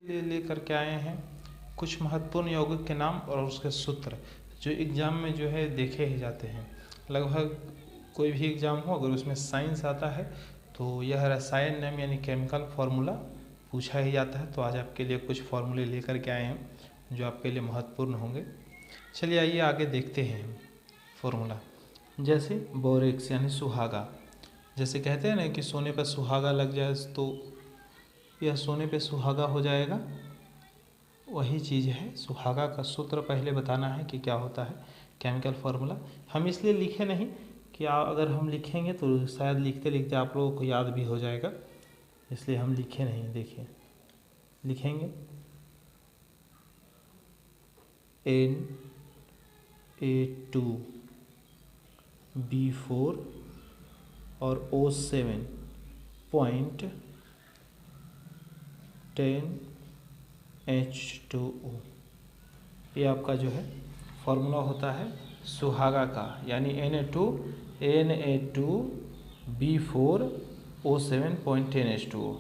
लेकर के आए हैं कुछ महत्वपूर्ण यौगिक के नाम और उसके सूत्र जो एग्जाम में जो है देखे ही जाते हैं। लगभग कोई भी एग्जाम हो अगर उसमें साइंस आता है तो यह रसायन नाम यानी केमिकल फार्मूला पूछा ही जाता है। तो आज आपके लिए कुछ फार्मूले लेकर के आए हैं जो आपके लिए महत्वपूर्ण होंगे। चलिए आइए आगे देखते हैं फार्मूला। जैसे बोरेक्स यानी सुहागा, जैसे कहते हैं ना कि सोने पर सुहागा लग जाए तो यह सोने पे सुहागा हो जाएगा, वही चीज़ है। सुहागा का सूत्र पहले बताना है कि क्या होता है केमिकल फार्मूला। हम इसलिए लिखे नहीं कि अगर हम लिखेंगे तो शायद लिखते लिखते आप लोगों को याद भी हो जाएगा, इसलिए हम लिखे नहीं। देखिए लिखेंगे Na2B4 और O7.10H2O, ये आपका जो है फार्मूला होता है सुहागा का, यानी Na2B4 O7.10H2O।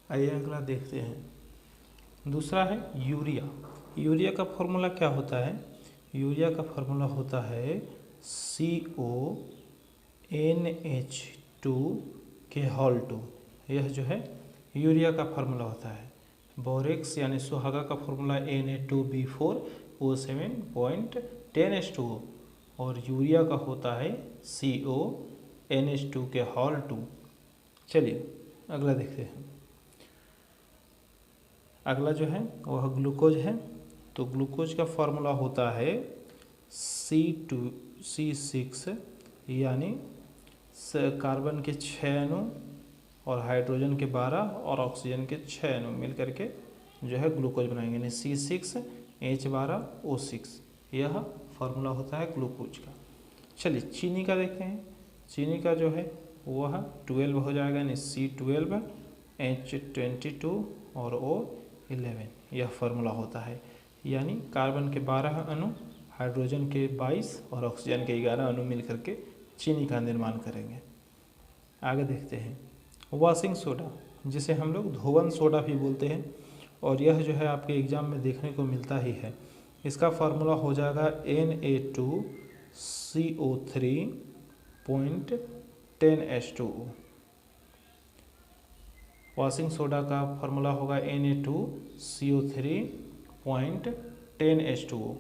आइए अगला देखते हैं। दूसरा है यूरिया। यूरिया का फार्मूला क्या होता है? यूरिया का फार्मूला होता है CONH2 यह जो है यूरिया का फार्मूला होता है। बोरेक्स यानी सुहागा का फार्मूला Na2B4 O7.10H2O और यूरिया का होता है CONH2। चलिए अगला देखते हैं। अगला जो है वह ग्लूकोज है। तो ग्लूकोज का फार्मूला होता है C6 यानी कार्बन के 6 अणु और हाइड्रोजन के 12 और ऑक्सीजन के 6 अणु मिलकर के जो है ग्लूकोज बनाएंगे, यानी C6H12O6, यह फार्मूला होता है ग्लूकोज का। चलिए चीनी का देखते हैं। चीनी का जो है वह 12 हो जाएगा, यानी C12H22 और O11, यह फार्मूला होता है। यानी कार्बन के 12 अणु, हाइड्रोजन के 22 और ऑक्सीजन के 11 अणु मिलकर के चीनी का निर्माण करेंगे। आगे देखते हैं वॉशिंग सोडा, जिसे हम लोग धोवन सोडा भी बोलते हैं, और यह जो है आपके एग्जाम में देखने को मिलता ही है। इसका फार्मूला हो जाएगा Na2CO3.10H2O। वॉशिंग सोडा का फार्मूला होगा Na2CO3.10H2O,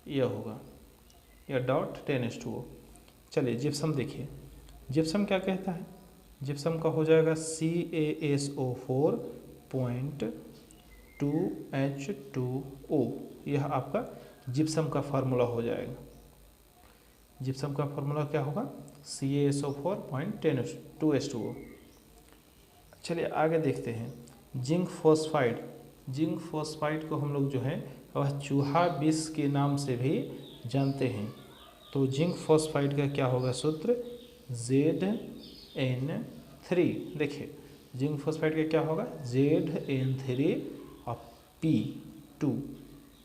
यह होगा, यह .10H2O। चलिए जिप्सम देखिए। जिप्सम क्या कहता है? जिप्सम का हो जाएगा CaSO4.2H2O, यह आपका जिप्सम का फार्मूला हो जाएगा। जिप्सम का फार्मूला क्या होगा? CaSO4.2H2O। चलिए आगे देखते हैं जिंक फॉस्फाइड। जिंक फॉस्फाइड को हम लोग जो है वह चूहा विष के नाम से भी जानते हैं। तो जिंक फॉस्फाइड का क्या होगा सूत्र? Zn3। देखिए जिंक फॉस्फाइड का क्या होगा? Zn3 और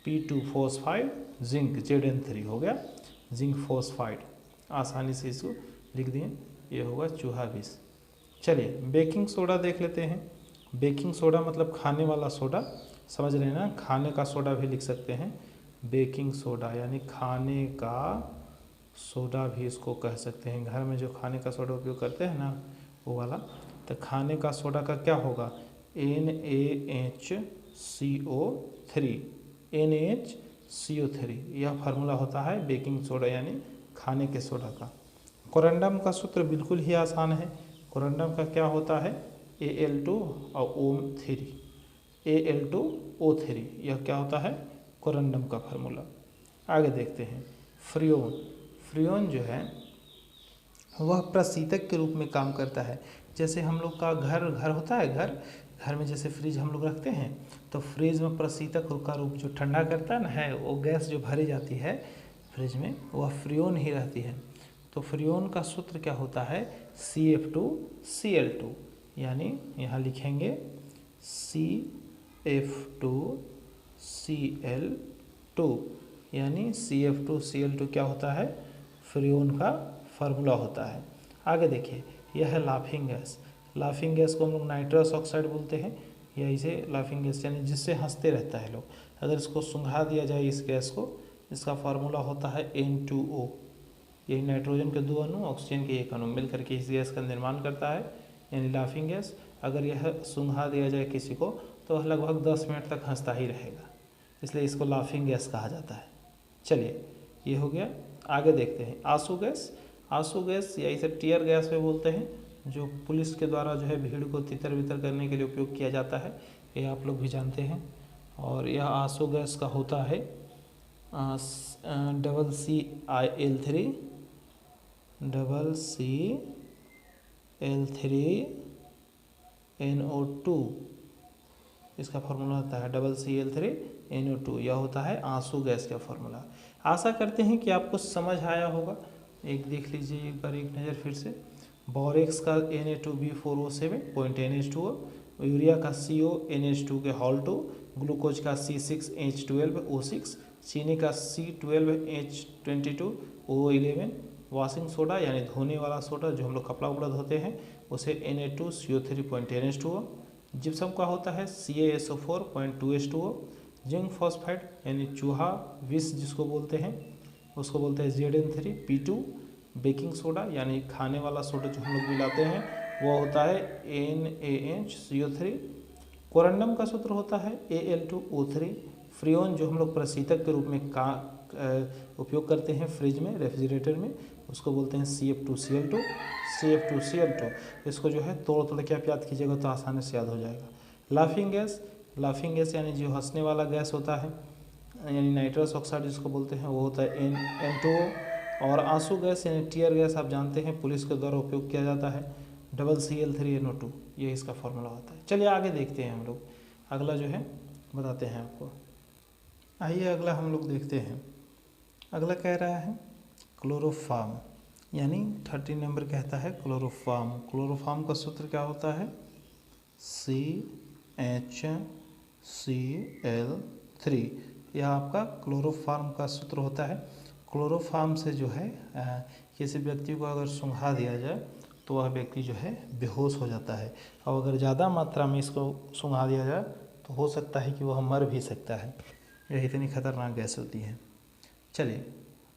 P2 फॉस्फाइड जिंक, Zn3 हो गया जिंक फॉस्फाइड। आसानी से इसको लिख दिए, ये होगा चूहा विष। चलिए बेकिंग सोडा देख लेते हैं। बेकिंग सोडा मतलब खाने वाला सोडा, समझ रहे हैं ना? खाने का सोडा भी लिख सकते हैं। बेकिंग सोडा यानी खाने का सोडा भी इसको कह सकते हैं। घर में जो खाने का सोडा उपयोग करते हैं ना, वो वाला। तो खाने का सोडा का क्या होगा? NaHCO3 यह फार्मूला होता है बेकिंग सोडा यानी खाने के सोडा का। कोरंडम का सूत्र बिल्कुल ही आसान है। कोरंडम का क्या होता है? Al2 और O3, Al2O3, यह क्या होता है? कोरंडम का फार्मूला। आगे देखते हैं फ्रियोन। फ्रियोन जो है वह प्रशीतक के रूप में काम करता है। जैसे हम लोग का घर होता है, घर में जैसे फ्रिज हम लोग रखते हैं, तो फ्रिज में प्रशीतक का रूप जो ठंडा करता है ना, है वो गैस जो भरी जाती है फ्रिज में, वह फ्रियोन ही रहती है। तो फ्रियोन का सूत्र क्या होता है? CF2Cl2, यानी यहाँ लिखेंगे CF2Cl2, यानी CF2Cl2 क्या होता है? फ्रियोन का फार्मूला होता है। आगे देखिए यह है लाफिंग गैस। लाफिंग गैस को हम लोग नाइट्रस ऑक्साइड बोलते हैं, या इसे लाफिंग गैस यानी जिससे हंसते रहता है लोग। अगर इसको सुंघा दिया जाए इस गैस को, इसका फार्मूला होता है N2O। यही नाइट्रोजन के 2 अणु ऑक्सीजन के 1 अणु मिलकर के इस गैस का निर्माण करता है, यानी लाफिंग गैस। अगर यह सुंघा दिया जाए किसी को तो वह लगभग 10 मिनट तक हंसता ही रहेगा, इसलिए इसको लाफिंग गैस कहा जाता है। चलिए ये हो गया। आगे देखते हैं आंसू गैस। आंसू गैस या इसे टीयर गैस में बोलते हैं, जो पुलिस के द्वारा जो है भीड़ को तितर बितर करने के लिए उपयोग किया जाता है, ये आप लोग भी जानते हैं। और यह आंसू गैस का होता है CCl3NO2, इसका फार्मूला होता है CCl3NO2। यह होता है आंसू गैस का फार्मूला। आशा करते हैं कि आपको समझ आया होगा। एक देख लीजिए एक बार एक नज़र फिर से। बोरेक्स का Na2B4O7.NH2O, यूरिया का CONH2 के हॉल 2, ग्लूकोज का C6H12O6, चीनी का C12H22O11, वॉशिंग सोडा यानी धोने वाला सोडा जो हम लोग कपड़ा उपड़ा धोते हैं उसे Na2CO3.NH2O, जिप्सम का होता है CaSO4.2H2O, जिंक फॉस्फाइड यानी चूहा विष जिसको बोलते हैं उसको बोलते हैं Zn3P2, बेकिंग सोडा यानी खाने वाला सोडा जो हम लोग मिलाते हैं वो होता है NaHCO3, कोरंडम का सूत्र होता है Al2O3, फ्रियोन जो हम लोग प्रशीतक के रूप में उपयोग करते हैं फ्रिज में, रेफ्रिजरेटर में, उसको बोलते हैं CF2Cl2। इसको जो है तोड़ के आप याद कीजिएगा तो आसानी से याद हो जाएगा। लाफिंग गैस, लाफिंग गैस यानी जो हंसने वाला गैस होता है, यानी नाइट्रस ऑक्साइड जिसको बोलते हैं वो होता है N2O। और आंसू गैस यानी टीयर गैस आप जानते हैं पुलिस के द्वारा उपयोग किया जाता है, CCl3NO2, ये इसका फॉर्मूला होता है। चलिए आगे देखते हैं हम लोग, अगला जो है बताते हैं आपको। आइए अगला हम लोग देखते हैं। अगला कह रहा है क्लोरोफॉर्म, यानी 30 नंबर कहता है क्लोरोफॉर्म। क्लोरोफॉर्म का सूत्र क्या होता है CHCl3, यह आपका क्लोरोफॉर्म का सूत्र होता है। क्लोरोफॉर्म से जो है किसी व्यक्ति को अगर सुंघा दिया जाए तो वह व्यक्ति जो है बेहोश हो जाता है, और अगर ज़्यादा मात्रा में इसको सुंघा दिया जाए तो हो सकता है कि वह मर भी सकता है। यह इतनी खतरनाक गैस होती है। चलिए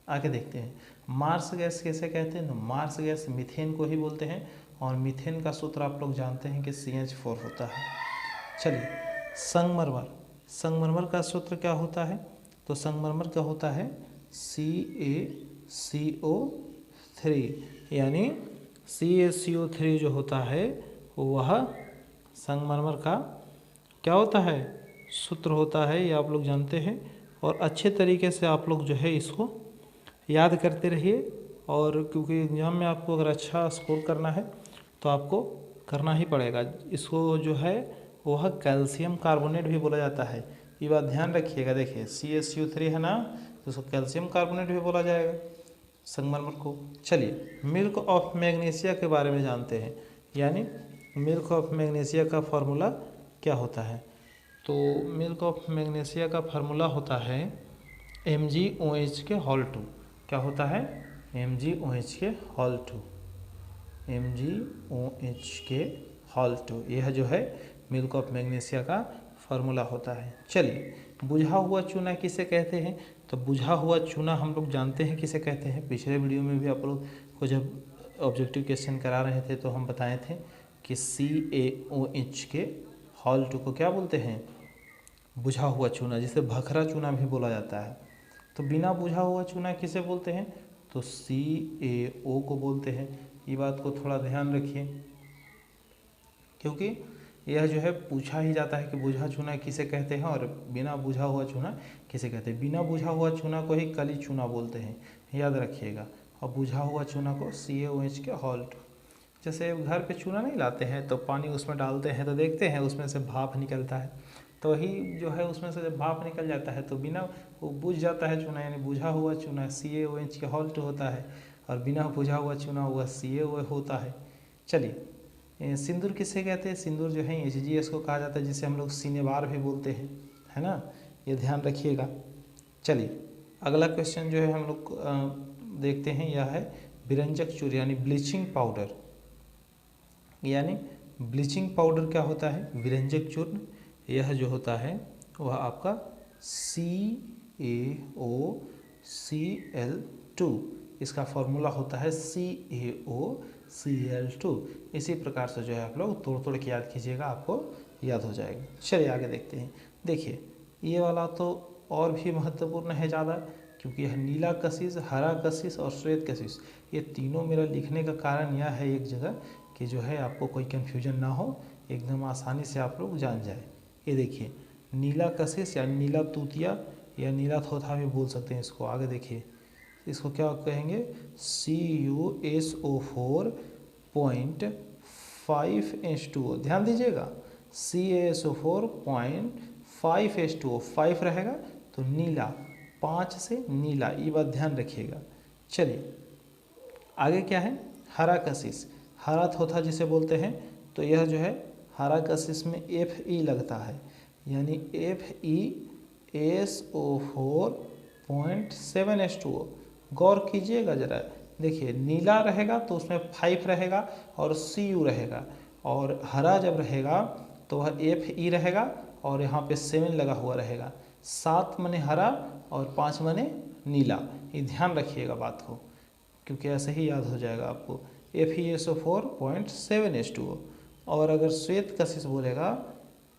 आगे देखते हैं। मार्स गैस कैसे कहते हैं? तो मार्स गैस मीथेन को ही बोलते हैं, और मीथेन का सूत्र आप लोग जानते हैं कि CH4 होता है। चलिए संगमरमर, संगमरमर का सूत्र क्या होता है? तो संगमरमर का होता है CaCO3, यानी CaCO3 जो होता है वह संगमरमर का क्या होता है? सूत्र होता है, ये आप लोग जानते हैं। और अच्छे तरीके से आप लोग जो है इसको याद करते रहिए, और क्योंकि एग्जाम में आपको अगर अच्छा स्कोर करना है तो आपको करना ही पड़ेगा। इसको जो है वह कैल्शियम कार्बोनेट भी बोला जाता है, ये बात ध्यान रखिएगा। देखिए CaCO3 है ना, तो उसको कैल्शियम कार्बोनेट भी बोला जाएगा संगमरमर को। चलिए मिल्क ऑफ मैग्नीशिया के बारे में जानते हैं, यानी मिल्क ऑफ मैग्नीशिया का फार्मूला क्या होता है? तो मिल्क ऑफ मैग्नीशिया का फार्मूला होता है MgOH के होल 2। क्या होता है? MgOH के होल 2, MgOH के होल 2, यह जो है मिल्क ऑफ मैग्नीशिया का फार्मूला होता है। चलिए बुझा हुआ चूना किसे कहते हैं? तो बुझा हुआ चूना हम लोग जानते हैं किसे कहते हैं। पिछले वीडियो में भी आप लोग को जब ऑब्जेक्टिव क्वेश्चन करा रहे थे तो हम बताए थे कि CaOH के होल 2 को क्या बोलते हैं? बुझा हुआ चूना, जिसे भखरा चूना भी बोला जाता है। तो बिना बुझा हुआ चूना किसे बोलते हैं? तो CaO को बोलते हैं। ये बात को थोड़ा ध्यान रखिए, क्योंकि यह जो है पूछा ही जाता है कि बुझा चूना किसे कहते हैं और बिना बुझा हुआ चूना किसे कहते हैं। बिना बुझा हुआ चूना को ही कली चूना बोलते हैं, याद रखिएगा। और बुझा हुआ चूना को CaOH के होल 2। जैसे घर पे चूना नहीं लाते हैं तो पानी उसमें डालते हैं तो देखते हैं उसमें से भाप निकलता है, तो वही जो है उसमें से जब भाप निकल जाता है तो बिना वो बुझ जाता है चूना, यानी बुझा हुआ चूना CaOH के होल 2 होता है, और बिना बुझा हुआ चूना हुआ CaO होता है। चलिए सिंदूर किसे कहते हैं? सिंदूर जो है HGS को कहा जाता है, जिसे हम लोग सिनेबार भी बोलते हैं, है ना, ये ध्यान रखिएगा। चलिए अगला क्वेश्चन जो है हम लोग देखते हैं, यह है विरंजक चूर्ण यानी ब्लीचिंग पाउडर, यानी ब्लीचिंग पाउडर क्या होता है? विरंजक चूर्ण। यह जो होता है वह आपका CaOCl2, इसका फॉर्मूला होता है CaOCl2। इसी प्रकार से जो है आप लोग तोड़ तोड़ के याद कीजिएगा, आपको याद हो जाएगा। चलिए आगे देखते हैं। देखिए ये वाला तो और भी महत्वपूर्ण है ज़्यादा, क्योंकि यह नीला कशिश, हरा कशिश और श्वेत कशिश, ये तीनों मेरा लिखने का कारण यह है एक जगह कि जो है आपको कोई कन्फ्यूजन ना हो, एकदम आसानी से आप लोग जान जाए। ये देखिए नीला कशिश या नीला तूतिया या नीला थोथा भी बोल सकते हैं इसको। आगे देखिए इसको क्या कहेंगे? CuSO4.5H2O। ध्यान दीजिएगा, CaSO4.5H2O, 5 रहेगा तो नीला, 5 से नीला, ये बात ध्यान रखिएगा। चलिए आगे क्या है? हरा कशिश, हरा थोथा जिसे बोलते हैं, तो यह जो है हरा कशिश में Fe लगता है, यानी FeSO4.7H2O। गौर कीजिएगा जरा, देखिए नीला रहेगा तो उसमें 5 रहेगा और Cu रहेगा, और हरा जब रहेगा तो वह Fe रहेगा और यहाँ पे 7 लगा हुआ रहेगा। 7 माने हरा और 5 माने नीला। ये ध्यान रखिएगा बात को, क्योंकि ऐसे ही याद हो जाएगा आपको। FeSO4.7H2O। और अगर श्वेत कशिश बोलेगा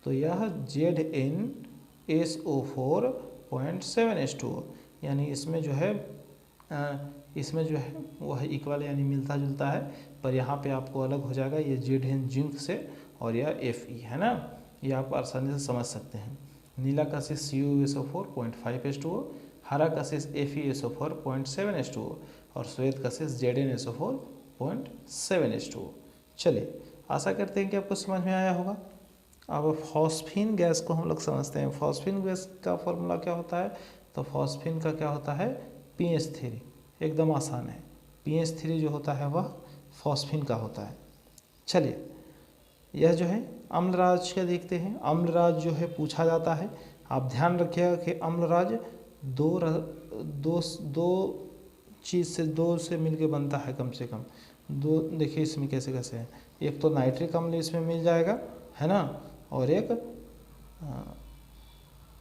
तो यह ZnSO4.7H2O, यानी इसमें जो है वह इक्वल यानी मिलता जुलता है, पर यहाँ पे आपको अलग हो जाएगा, ये Zn जिंक से और यह Fe है ना, ये आप आसानी से समझ सकते हैं। नीला कशिश CuSO4.5H2O, हरा कशिश FeSO4.7H2O और श्वेत कशिश ZnSO4.7H2O। चलिए आशा करते हैं कि आपको समझ में आया होगा। अब फॉस्फीन गैस को हम लोग समझते हैं। फॉस्फीन गैस का फॉर्मूला क्या होता है? तो फॉस्फीन का क्या होता है? PH3। एकदम आसान है, PH3 जो होता है वह फॉस्फीन का होता है। चलिए यह जो है अम्लराज का देखते हैं। अम्लराज जो है पूछा जाता है, आप ध्यान रखिएगा कि अम्लराज दो चीज़ से, दो से मिलके बनता है कम से कम दो। देखिए इसमें कैसे कैसे है, एक तो नाइट्रिक अम्ल इसमें मिल जाएगा है ना, और एक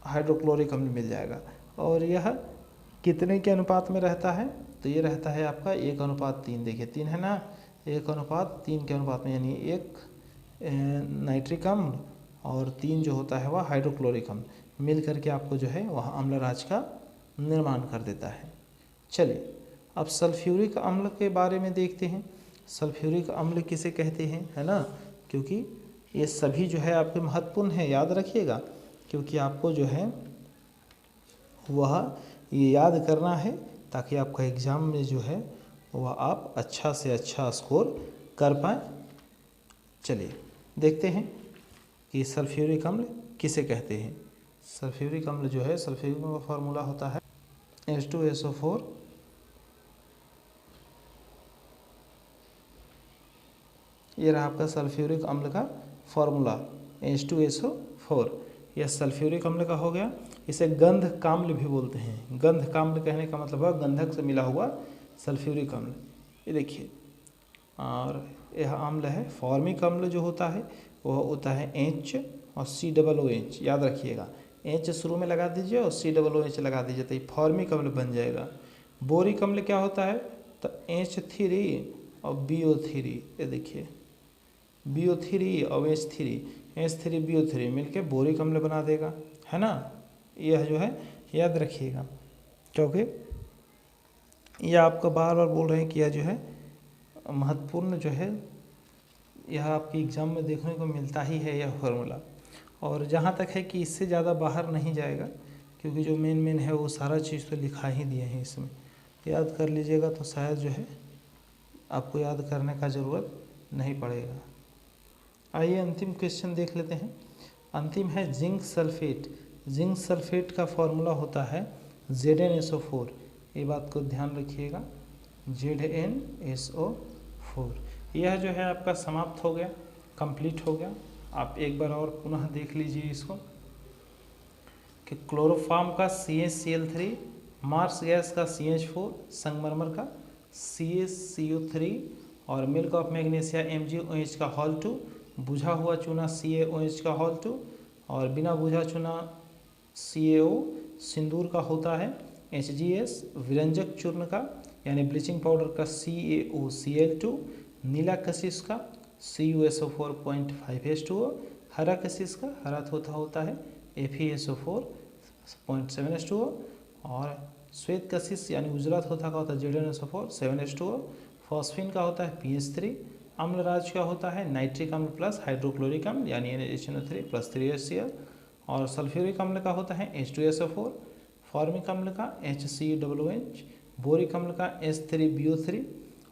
हाइड्रोक्लोरिक अम्ल मिल जाएगा। और यह कितने के अनुपात में रहता है? तो ये रहता है आपका 1:3। देखिए 3 है ना, 1:3 के अनुपात में, यानी 1 नाइट्रिक अम्ल और 3 जो होता है वह हाइड्रोक्लोरिक अम्ल मिल करके आपको जो है वह अम्लराज का निर्माण कर देता है। चलिए अब सल्फ्यूरिक अम्ल के बारे में देखते हैं। सल्फ्यूरिक अम्ल किसे कहते हैं, है ना, क्योंकि ये सभी जो है आपके महत्वपूर्ण है, याद रखिएगा, क्योंकि आपको जो है वह ये याद करना है ताकि आपका एग्ज़ाम में जो है वह आप अच्छा से अच्छा स्कोर कर पाएँ। चलिए देखते हैं कि सल्फ्यूरिक अम्ल किसे कहते हैं। सल्फ्यूरिक अम्ल जो है, सल्फ्यूरिक अम्ल का फार्मूला होता है H2SO4 ये रहा आपका सल्फ्यूरिक अम्ल का फॉर्मूला H2SO4। यह सल्फ्यूरिक अम्ल का हो गया। इसे गंध काम्ल भी बोलते हैं। गंध काम्ल कहने का मतलब है गंधक से मिला हुआ सल्फ्यूरिक अम्ल। ये देखिए, और यह अम्ल है। फॉर्मिक अम्ल जो होता है वह होता है H और COOH। याद रखिएगा, H शुरू में लगा दीजिए और COOH लगा दीजिए तो ये फॉर्मिक अम्ल बन जाएगा। बोरिक अम्ल क्या होता है? तो H3 और BO3। ये देखिए BO3 और H3BO3 मिलके बोरिक अम्ल बना देगा, है ना। यह जो है याद रखिएगा, क्योंकि यह आपको बार बार बोल रहे हैं कि यह जो है महत्वपूर्ण जो है, यह आपके एग्ज़ाम में देखने को मिलता ही है यह फार्मूला। और जहाँ तक है कि इससे ज़्यादा बाहर नहीं जाएगा, क्योंकि जो मेन है वो सारा चीज़ तो लिखा ही दिए हैं इसमें। याद कर लीजिएगा तो शायद जो है आपको याद करने का ज़रूरत नहीं पड़ेगा। आइए अंतिम क्वेश्चन देख लेते हैं। अंतिम है जिंक सल्फेट। जिंक सल्फेट का फॉर्मूला होता है ZnSO4। ये बात को ध्यान रखिएगा, ZnSO4। यह जो है आपका समाप्त हो गया, कंप्लीट हो गया। आप एक बार और पुनः देख लीजिए इसको कि क्लोरोफॉर्म का CH-Cl3, मार्स गैस का CH4, संगमरमर का CaCO3 और मिल्क ऑफ मैग्नीशिया MgOH का Hal2 बुझा हुआ चूना CaOH का होल 2, और बिना बुझा चूना CaO सिंदूर का होता है। HGS विरंजक चूर्ण का यानी ब्लीचिंग पाउडर का CaOCl2, नीला कशिश का CuSO4.5H2O, हरा कशिश का हरा थोथा होता है FeSO4.7H2O, और श्वेत कशिश यानी उजला थोथा का होता है ZnSO4 7H2O, फॉस्फीन का होता है PH3, अम्ल राज का होता है नाइट्रिक अम्ल प्लस हाइड्रोक्लोरिक अम्ल यानी NaHNO3 प्लस 3HCl, और सल्फ्यूरिक अम्ल का होता है H2SO4, फॉर्मिक अम्ल का HCOOH, बोरिक अम्ल का H3BO3,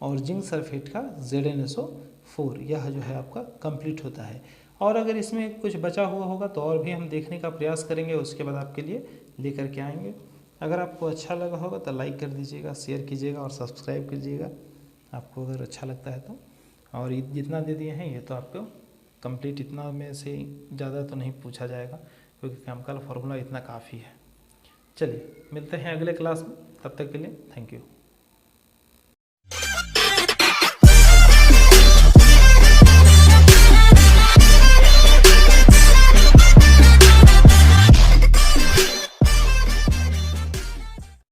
और जिंक सल्फेट का ZnSO4। यह जो है आपका कंप्लीट होता है। और अगर इसमें कुछ बचा हुआ होगा तो और भी हम देखने का प्रयास करेंगे, उसके बाद आपके लिए लेकर के आएंगे। अगर आपको अच्छा लगा होगा तो लाइक कर दीजिएगा, शेयर कीजिएगा और सब्सक्राइब कीजिएगा, आपको अगर अच्छा लगता है तो। और जितना दे दिए हैं ये तो आपको कंप्लीट, इतना में से ज़्यादा तो नहीं पूछा जाएगा क्योंकि केमिकल फार्मूला इतना काफ़ी है। चलिए मिलते हैं अगले क्लास में, तब तक के लिए थैंक यू।